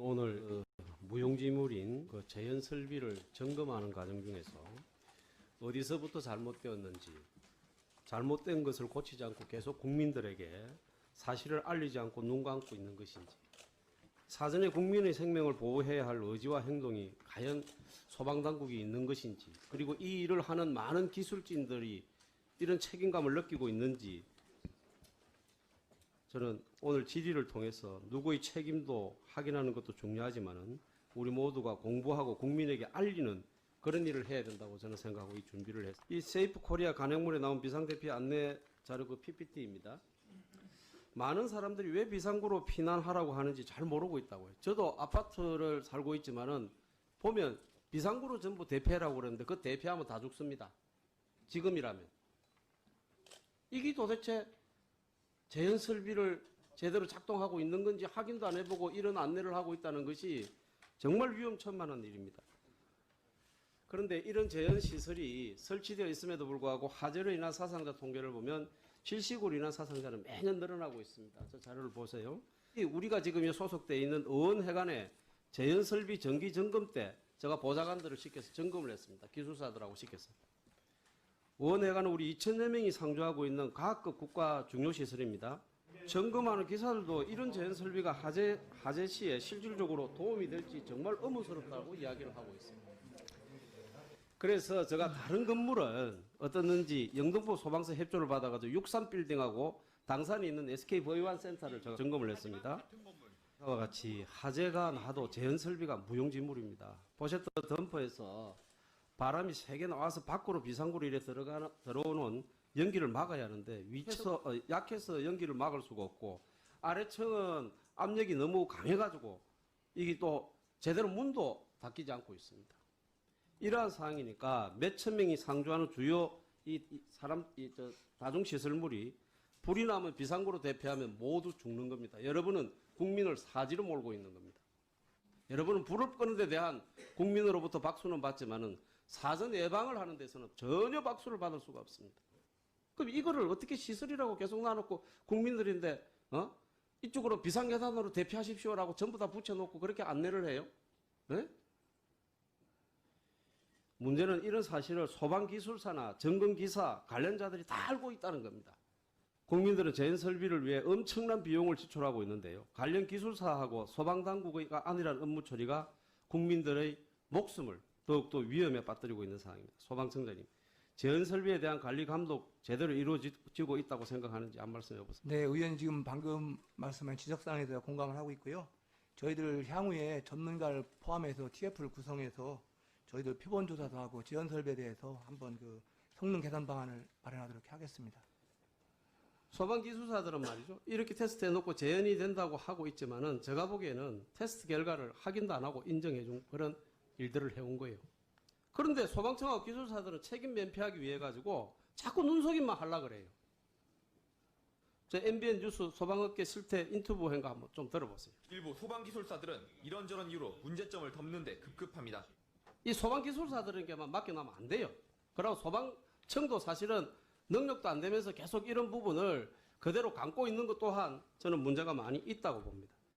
오늘 무용지물인 그 재현 설비를 점검하는 과정 중에서 어디서부터 잘못되었는지, 잘못된 것을 고치지 않고 계속 국민들에게 사실을 알리지 않고 눈 감고 있는 것인지, 사전에 국민의 생명을 보호해야 할 의지와 행동이 과연 소방당국이 있는 것인지, 그리고 이 일을 하는 많은 기술진들이 이런 책임감을 느끼고 있는지, 저는 오늘 질의를 통해서 누구의 책임도 확인하는 것도 중요하지만은 우리 모두가 공부하고 국민에게 알리는 그런 일을 해야 된다고 저는 생각하고 이 준비를 했습니다. 이 세이프 코리아 간행물에 나온 비상대피 안내 자료 그 PPT입니다. 많은 사람들이 왜 비상구로 피난하라고 하는지 잘 모르고 있다고요. 저도 아파트를 살고 있지만은 보면 비상구로 전부 대피하라고 그러는데 그 대피하면 다 죽습니다. 지금이라면. 이게 도대체 재현 설비를 제대로 작동하고 있는 건지 확인도 안 해보고 이런 안내를 하고 있다는 것이 정말 위험천만한 일입니다. 그런데 이런 재현 시설이 설치되어 있음에도 불구하고 화재로 인한 사상자 통계를 보면 실식으로 인한 사상자는 매년 늘어나고 있습니다. 저 자료를 보세요. 우리가 지금 소속되어 있는 의원회관의 재현 설비 정기 점검 때 제가 보좌관들을 시켜서 점검을 했습니다. 기술사들하고 시켜서. 의원회관은 우리 2,000여 명이 상주하고 있는 각급 국가 중요시설입니다. 점검하는 기사들도 이런 재현 설비가 화재 시에 실질적으로 도움이 될지 정말 의문스럽다고 이야기를 하고 있습니다. 그래서 제가 다른 건물은 어떻는지 영등포 소방서 협조를 받아가지고 63빌딩하고 당산에 있는 SK보이완센터를 제가 점검을 했습니다. 이와 같이 화재가 나도 재현 설비가 무용지물입니다. 보셨던 덤퍼에서 바람이 세게 나와서 밖으로 비상구로 이래 들어오는 연기를 막아야 하는데 위에서 약해서 연기를 막을 수가 없고 아래층은 압력이 너무 강해가지고 이게 또 제대로 문도 닫히지 않고 있습니다. 이러한 상황이니까 몇천 명이 상주하는 주요 다중시설물이 불이 나면 비상구로 대피하면 모두 죽는 겁니다. 여러분은 국민을 사지로 몰고 있는 겁니다. 여러분은 불을 끄는 데 대한 국민으로부터 박수는 받지만은 사전 예방을 하는 데서는 전혀 박수를 받을 수가 없습니다. 그럼 이거를 어떻게 시설이라고 계속 놔놓고 국민들인데 이쪽으로 비상계단으로 대피하십시오라고 전부 다 붙여놓고 그렇게 안내를 해요? 네? 문제는 이런 사실을 소방기술사나 점검기사 관련자들이 다 알고 있다는 겁니다. 국민들은 재현 설비를 위해 엄청난 비용을 지출하고 있는데요. 관련 기술사하고 소방당국의 안일한 업무 처리가 국민들의 목숨을 더욱더 위험에 빠뜨리고 있는 상황입니다. 소방청장님, 재현 설비에 대한 관리 감독 제대로 이루어지고 있다고 생각하는지 한 말씀 해보세요. 네, 의원님 지금 방금 말씀한 지적사항에 대해 공감을 하고 있고요. 저희들 향후에 전문가를 포함해서 TF를 구성해서 저희들 표본조사도 하고 재현 설비에 대해서 한번 그 성능 개선 방안을 마련하도록 하겠습니다. 소방기술사들은 말이죠. 이렇게 테스트 해놓고 재현이 된다고 하고 있지만은 제가 보기에는 테스트 결과를 확인도 안 하고 인정해준 그런 일들을 해온 거예요. 그런데 소방청하고 기술사들은 책임 면피하기 위해 가지고 자꾸 눈속임만 하려고 그래요. 저 MBN 뉴스 소방업계 실태 인터뷰 한 거 한번 좀 들어보세요. 일부 소방기술사들은 이런저런 이유로 문제점을 덮는 데 급급합니다. 이 소방기술사들에게만 맡겨놓으면 안 돼요. 그리고 소방청도 사실은 능력도 안 되면서 계속 이런 부분을 그대로 감고 있는 것 또한 저는 문제가 많이 있다고 봅니다.